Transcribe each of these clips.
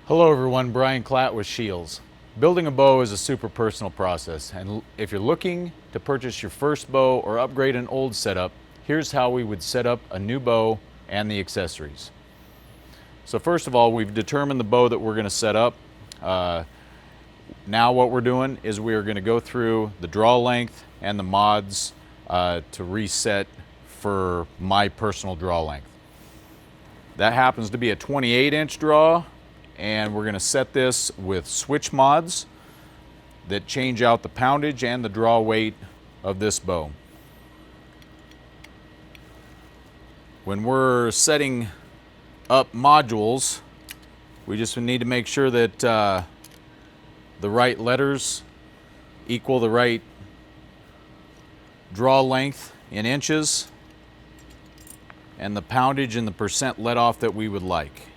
Hello everyone, Brian Klatt with SCHEELS. Building a bow is a super personal process, and if you're looking to purchase your first bow or upgrade an old setup, here's how we would set up a new bow and the accessories. So first of all, we've determined the bow that we're going to set up. Now what we're doing is we are going to go through the draw length and the mods to reset for my personal draw length. That happens to be a 28-inch draw, and we're going to set this with switch mods that change out the poundage and the draw weight of this bow. When we're setting up modules, we just need to make sure that the right letters equal the right draw length in inches and the poundage and the percent let off that we would like.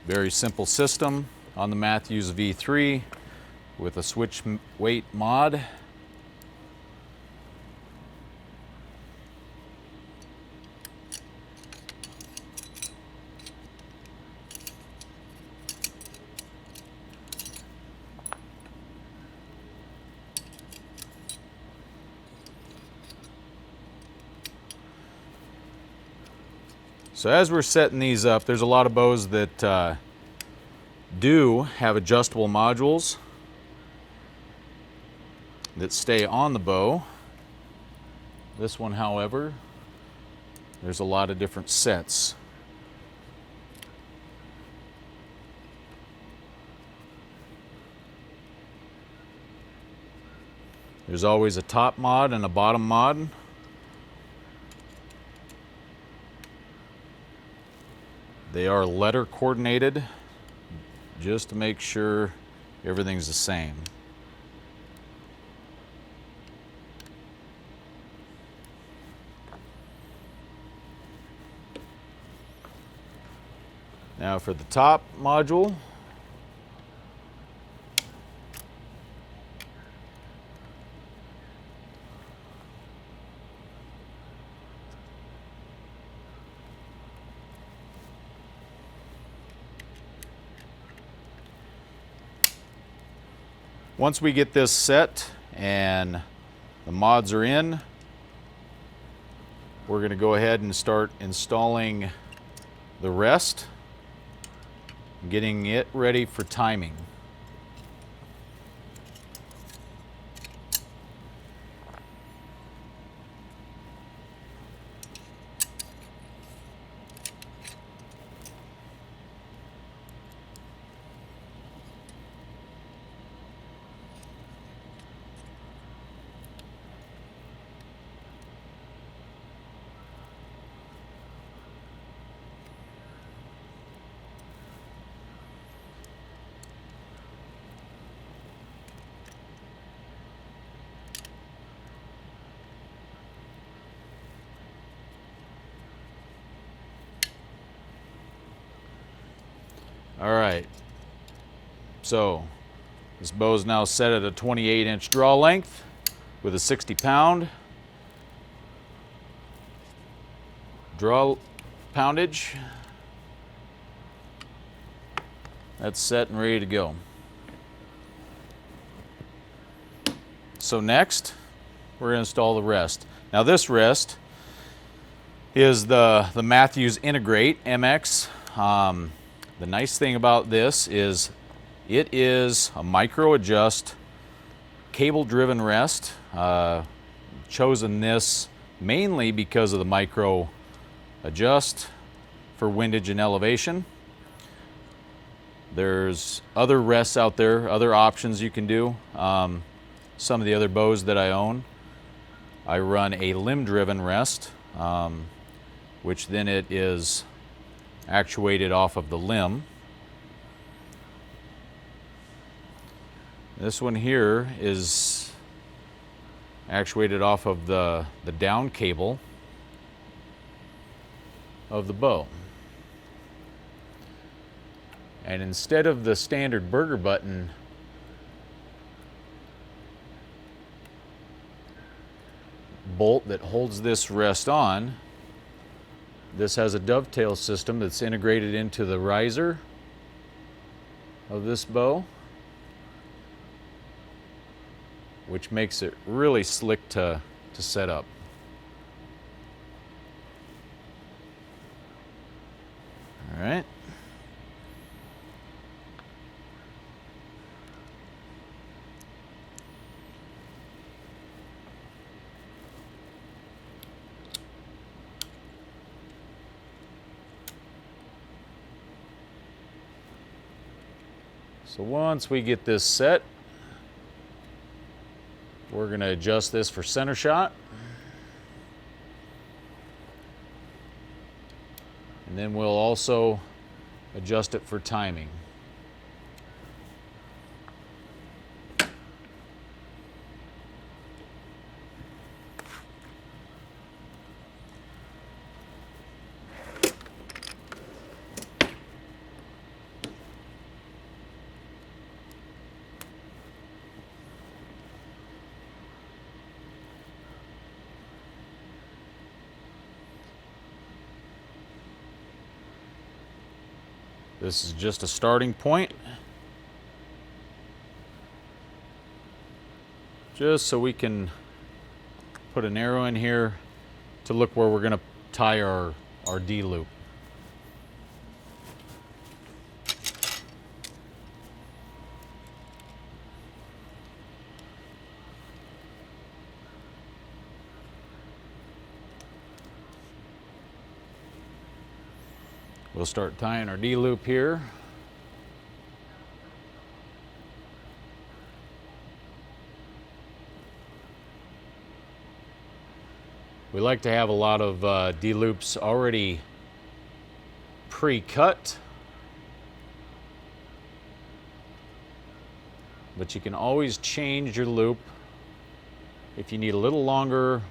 Very simple system on the Matthews V3 with a switch weight mod. So as we're setting these up, there's a lot of bows that do have adjustable modules that stay on the bow. This one, however, there's a lot of different sets. There's always a top mod and a bottom mod. They are letter coordinated just to make sure everything's the same. Now for the top module, once we get this set and the mods are in, we're going to go ahead and start installing the rest, getting it ready for timing. All right, so this bow is now set at a 28-inch draw length with a 60-pound draw poundage. That's set and ready to go. So next, we're going to install the rest. Now this rest is the Matthews Integrate MX. The nice thing about this is it is a micro adjust cable driven rest. Chosen this mainly because of the micro adjust for windage and elevation. There's other rests out there, other options you can do. Some of the other bows that I own, I run a limb driven rest, which then it is actuated off of the limb. This one here is actuated off of the down cable of the bow. And instead of the standard burger button bolt that holds this rest on. This has a dovetail system that's integrated into the riser of this bow, which makes it really slick to set up. All right. So once we get this set, we're going to adjust this for center shot. And then we'll also adjust it for timing. This is just a starting point, just so we can put an arrow in here to look where we're going to tie our D-loop. We'll start tying our D-loop here. We like to have a lot of D-loops already pre-cut, but you can always change your loop if you need a little longer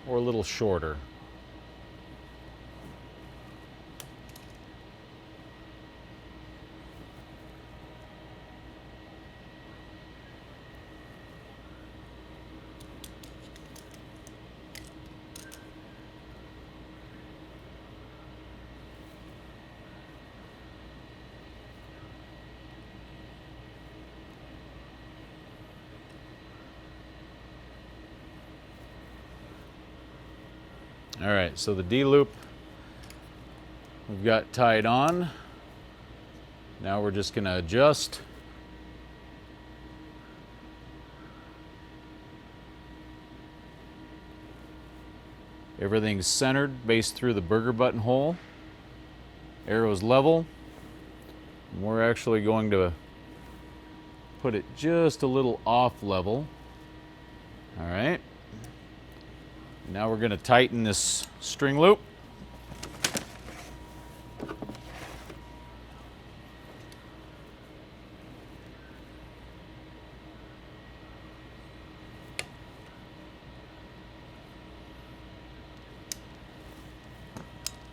or a little shorter. All right, so the D-loop we've got tied on. Now we're just going to adjust. Everything's centered, based through the burger button hole. Arrow's level. And we're actually going to put it just a little off level. All right. Now we're going to tighten this string loop.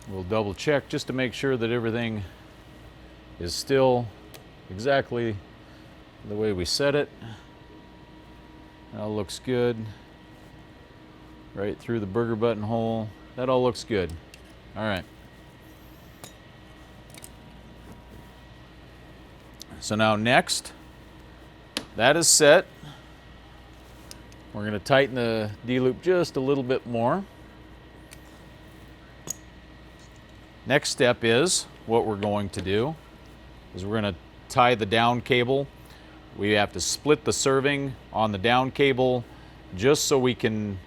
We'll double check just to make sure that everything is still exactly the way we set it. That all looks good. Right through the burger button hole. That all looks good. All right. So now next, that is set. We're going to tighten the D-loop just a little bit more. Next step is, what we're going to do is we're going to tie the down cable. We have to split the serving on the down cable just so we can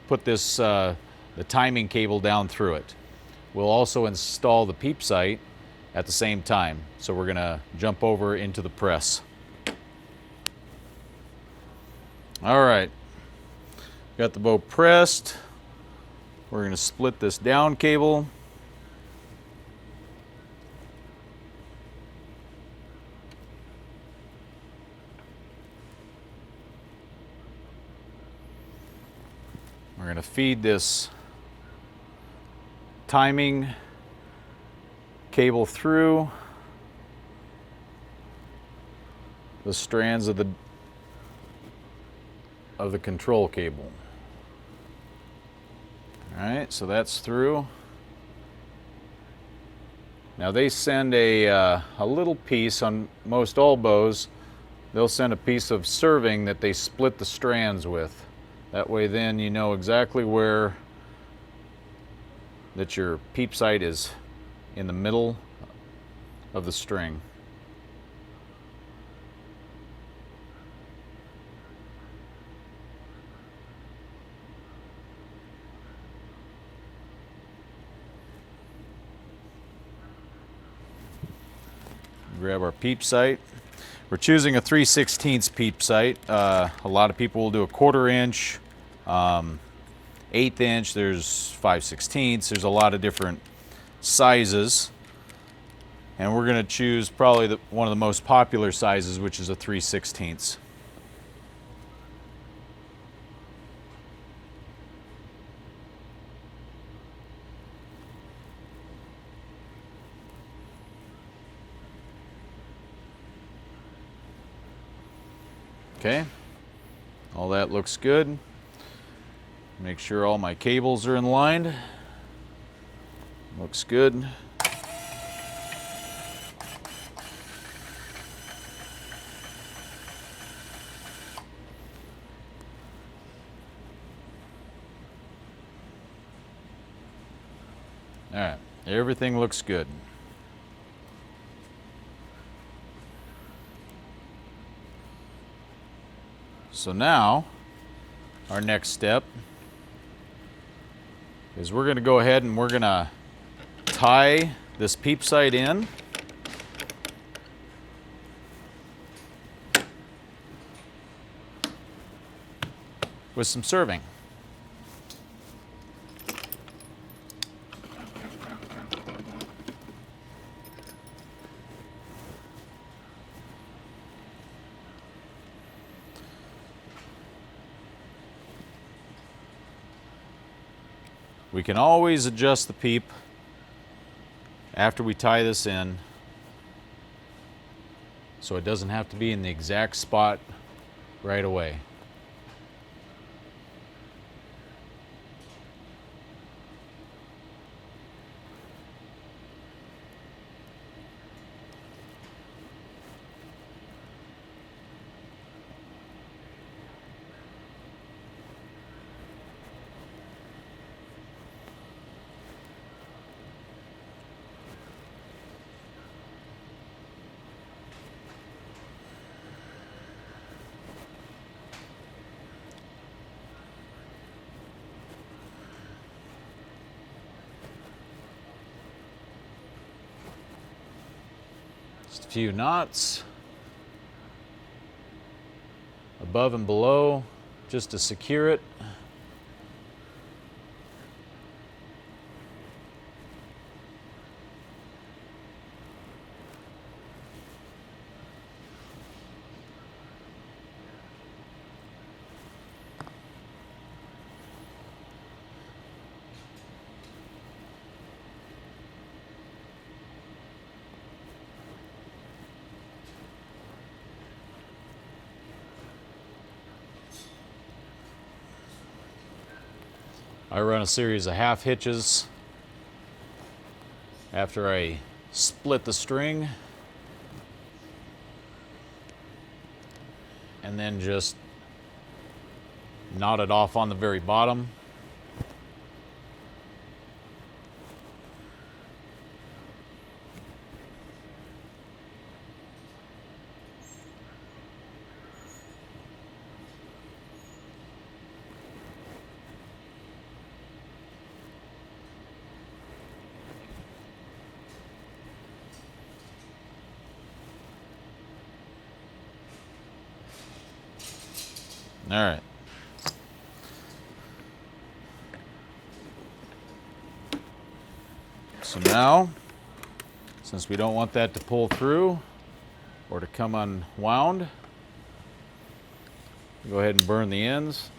put this the timing cable down through it. We'll also install the peep sight at the same time. So we're going to jump over into the press. All right, got the bow pressed. We're going to split this down cable. We're going to feed this timing cable through the strands of the control cable. All right, so that's through. Now they send a little piece on most all bows. They'll send a piece of serving that they split the strands with. That way then you know exactly where that your peep sight is in the middle of the string. Grab our peep sight. We're choosing a 3/16 peep sight. A lot of people will do a 1/4 inch, 1/8 inch, there's 5/16. There's a lot of different sizes. And we're gonna choose probably one of the most popular sizes, which is a 3/16. Okay, all that looks good. Make sure all my cables are in line. Looks good. All right, everything looks good. So now, our next step is we're going to go ahead and we're going to tie this peep sight in. With some serving. We can always adjust the peep after we tie this in, so it doesn't have to be in the exact spot right away. Just a few knots above and below just to secure it. I run a series of half hitches after I split the string, and then just knot it off on the very bottom. All right. So now, since we don't want that to pull through or to come unwound, go ahead and burn the ends.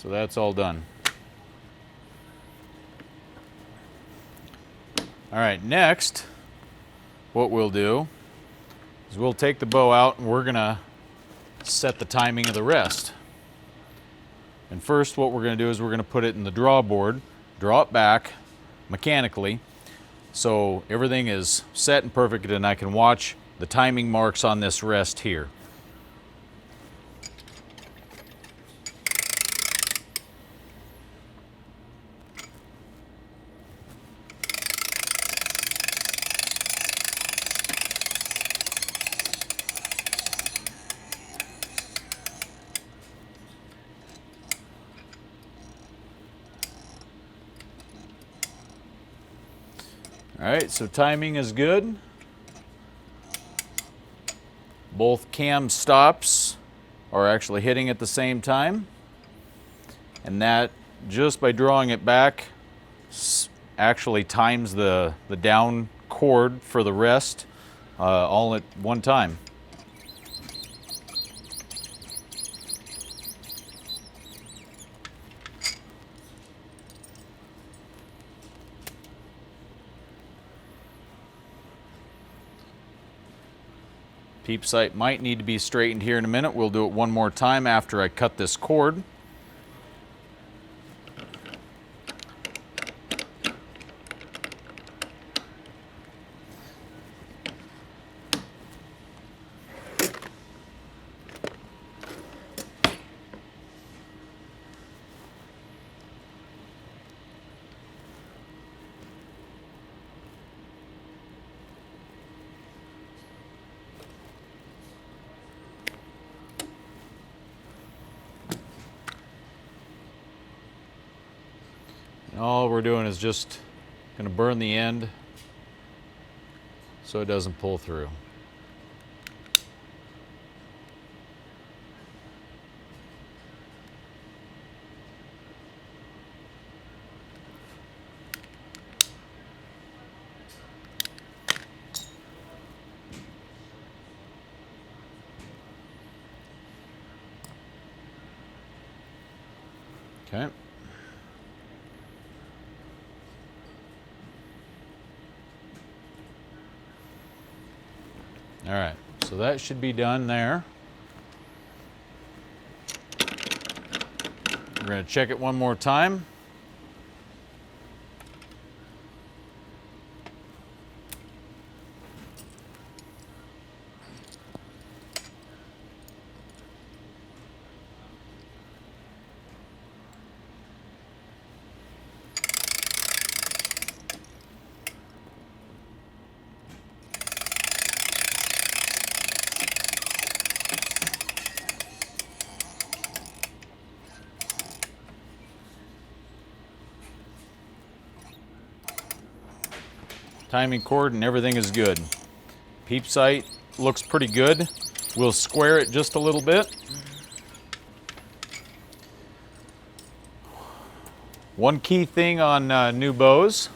So that's all done. All right, next, what we'll do is we'll take the bow out and we're gonna set the timing of the rest. And first what we're gonna do is we're gonna put it in the draw board, draw it back mechanically, so everything is set and perfect and I can watch the timing marks on this rest here. All right, so timing is good. Both cam stops are actually hitting at the same time. And that, just by drawing it back, actually times the down chord for the rest all at one time. Peep sight might need to be straightened here in a minute. We'll do it one more time after I cut this cord. All we're doing is just going to burn the end so it doesn't pull through. Okay. All right, so that should be done there. We're going to check it one more time. Timing cord and everything is good. Peep sight looks pretty good. We'll square it just a little bit. One key thing on new bows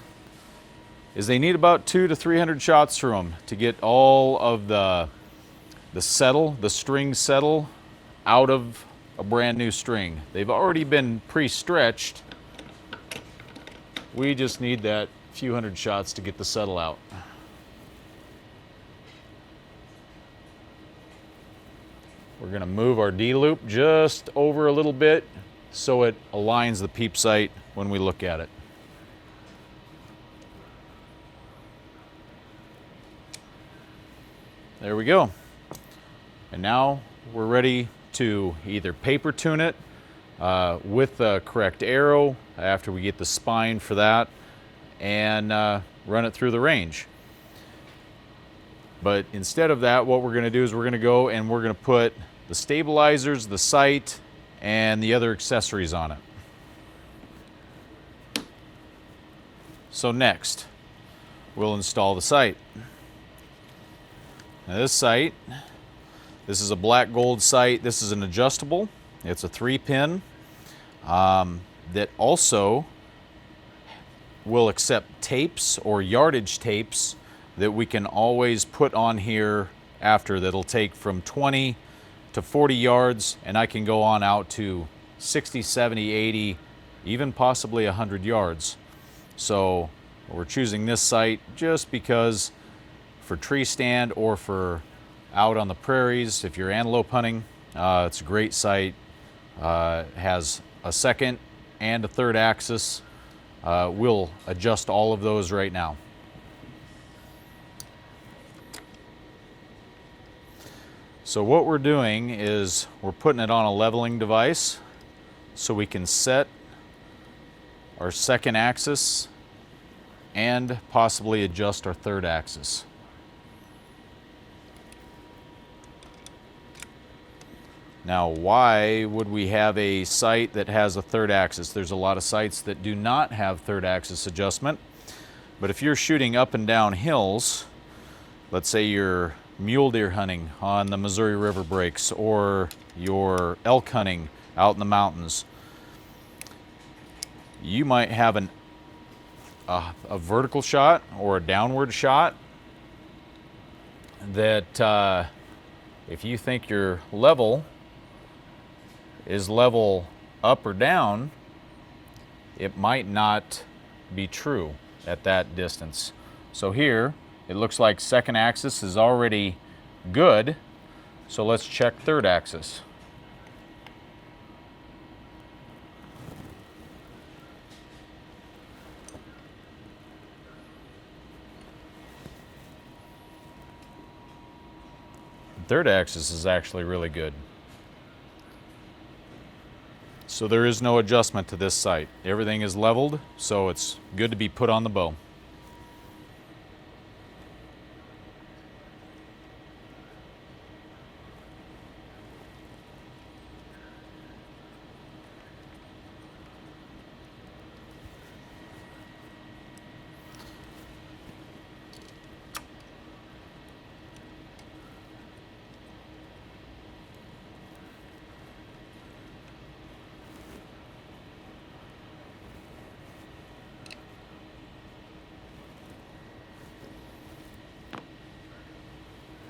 is they need about 200 to 300 shots through them to get all of the string settle out of a brand new string. They've already been pre-stretched. We just need that few hundred shots to get the settle out. We're going to move our D-loop just over a little bit so it aligns the peep sight when we look at it. There we go. And now we're ready to either paper tune it with the correct arrow after we get the spine for that, and run it through the range. But instead of that, what we're going to do is we're going to go and we're going to put the stabilizers, the sight, and the other accessories on it. So next, we'll install the sight. Now this sight, this is a black gold sight. This is an adjustable. It's a 3-pin that also will accept tapes or yardage tapes that we can always put on here after, that'll take from 20 to 40 yards, and I can go on out to 60, 70, 80, even possibly 100 yards. So we're choosing this site just because for tree stand or for out on the prairies, if you're antelope hunting, it's a great site. Has a second and a third axis. We'll adjust all of those right now. So what we're doing is we're putting it on a leveling device so we can set our second axis and possibly adjust our third axis. Now, why would we have a sight that has a third axis? There's a lot of sights that do not have third axis adjustment, but if you're shooting up and down hills, let's say you're mule deer hunting on the Missouri River breaks, or you're elk hunting out in the mountains, you might have a vertical shot or a downward shot that if you think your level is level up or down, it might not be true at that distance. So here, it looks like second axis is already good, so let's check third axis. Third axis is actually really good. So there is no adjustment to this sight. Everything is leveled, so it's good to be put on the bow.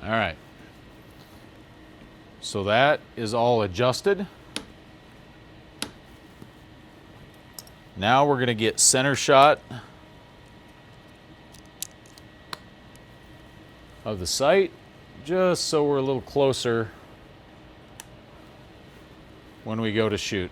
All right, so that is all adjusted. Now we're going to get center shot of the sight, just so we're a little closer when we go to shoot.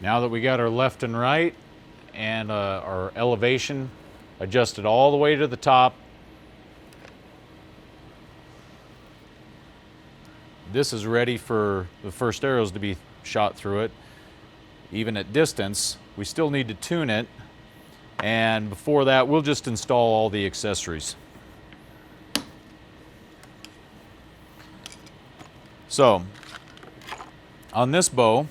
Now that we got our left and right and our elevation adjusted all the way to the top, this is ready for the first arrows to be shot through it. Even at distance, we still need to tune it, and before that we'll just install all the accessories. So on this bow,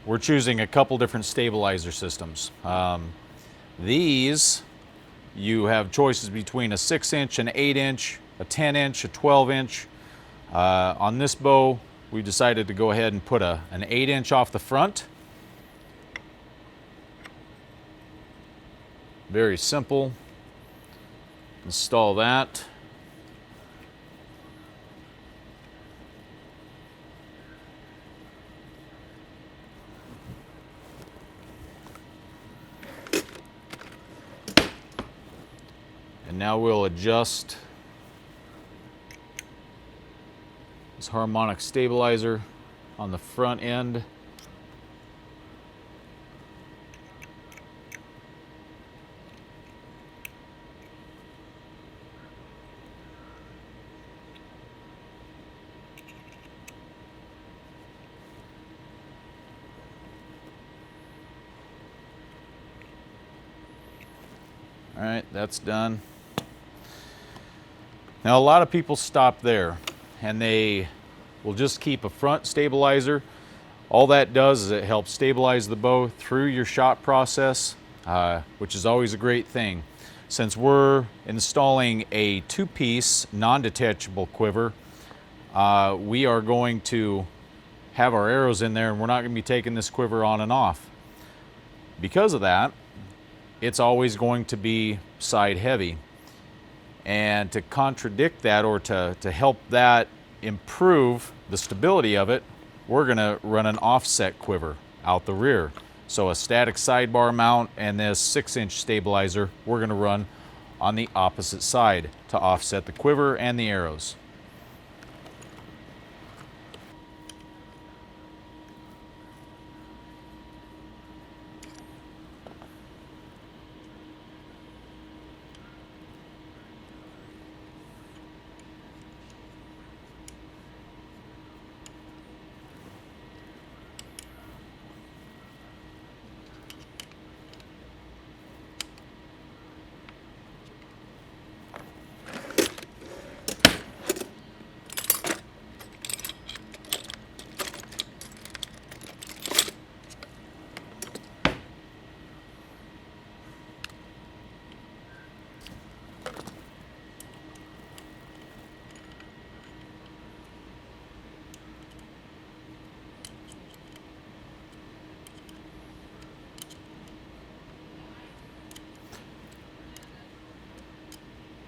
we're choosing a couple different stabilizer systems. These, you have choices between a 6-inch, an 8-inch, a 10-inch, a 12-inch. On this bow, we decided to go ahead and put an 8-inch off the front. Very simple. Install that. And now we'll adjust this harmonic stabilizer on the front end. All right, that's done. Now a lot of people stop there and they will just keep a front stabilizer. All that does is it helps stabilize the bow through your shot process, which is always a great thing. Since we're installing a two-piece non-detachable quiver, we are going to have our arrows in there and we're not going to be taking this quiver on and off. Because of that, it's always going to be side heavy. And to contradict that, or to help that improve the stability of it, we're going to run an offset quiver out the rear. So a static sidebar mount and this 6-inch stabilizer we're going to run on the opposite side to offset the quiver and the arrows.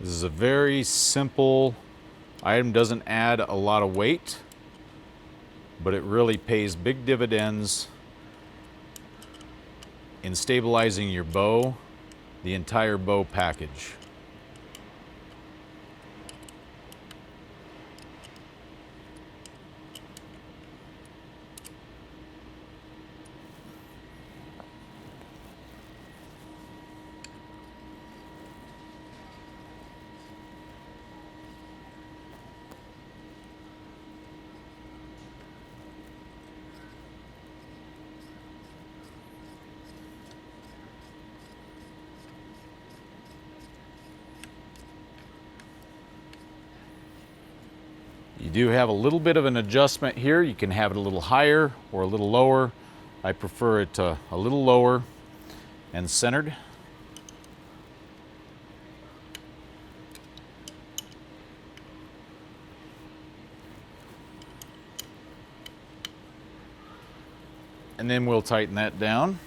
This is a very simple item, doesn't add a lot of weight, but it really pays big dividends in stabilizing your bow, the entire bow package. You do have a little bit of an adjustment here. You can have it a little higher or a little lower. I prefer it a little lower and centered. And then we'll tighten that down.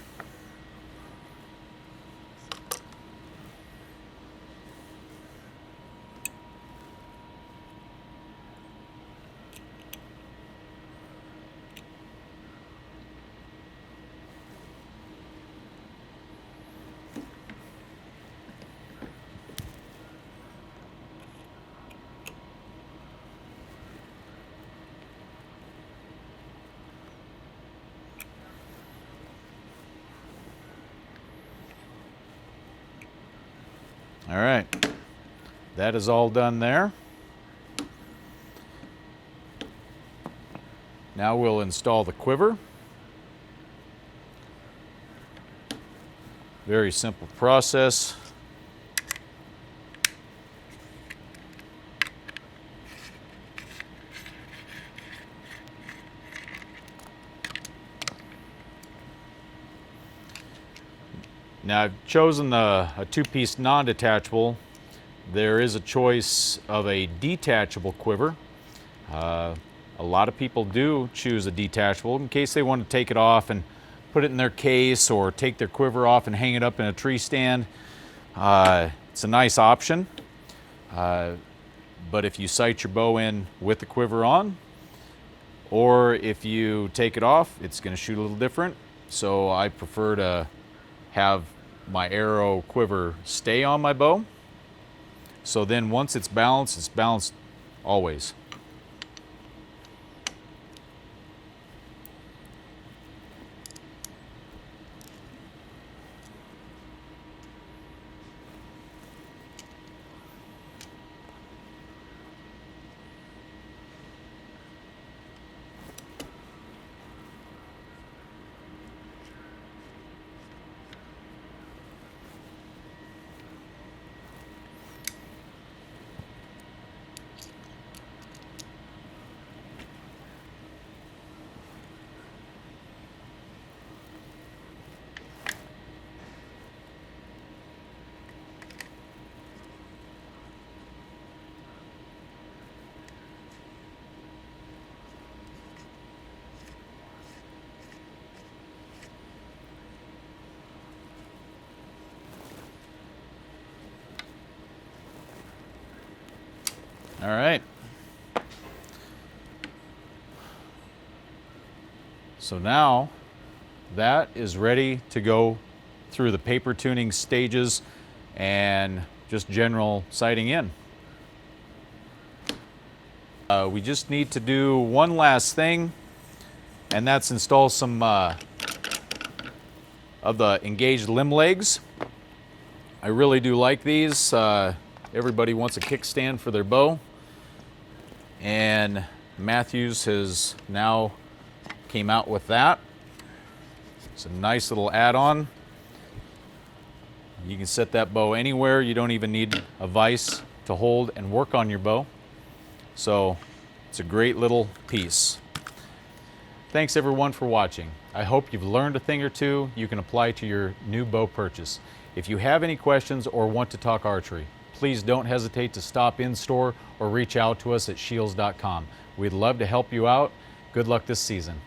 All right, that is all done there. Now we'll install the quiver. Very simple process. Now I've chosen a two-piece non-detachable. There is a choice of a detachable quiver. A lot of people do choose a detachable in case they want to take it off and put it in their case, or take their quiver off and hang it up in a tree stand. It's a nice option. But if you sight your bow in with the quiver on, or if you take it off, it's going to shoot a little different. So I prefer to have my arrow quiver stay on my bow. So then once it's balanced always. All right. So now that is ready to go through the paper tuning stages and just general sighting in. We just need to do one last thing, and that's install some of the engaged limb legs. I really do like these. Everybody wants a kickstand for their bow, and Matthews has now came out with that. It's a nice little add-on. You can set that bow anywhere. You don't even need a vise to hold and work on your bow. So it's a great little piece. Thanks everyone for watching. I hope you've learned a thing or two you can apply to your new bow purchase. If you have any questions or want to talk archery, please don't hesitate to stop in store or reach out to us at scheels.com. We'd love to help you out. Good luck this season.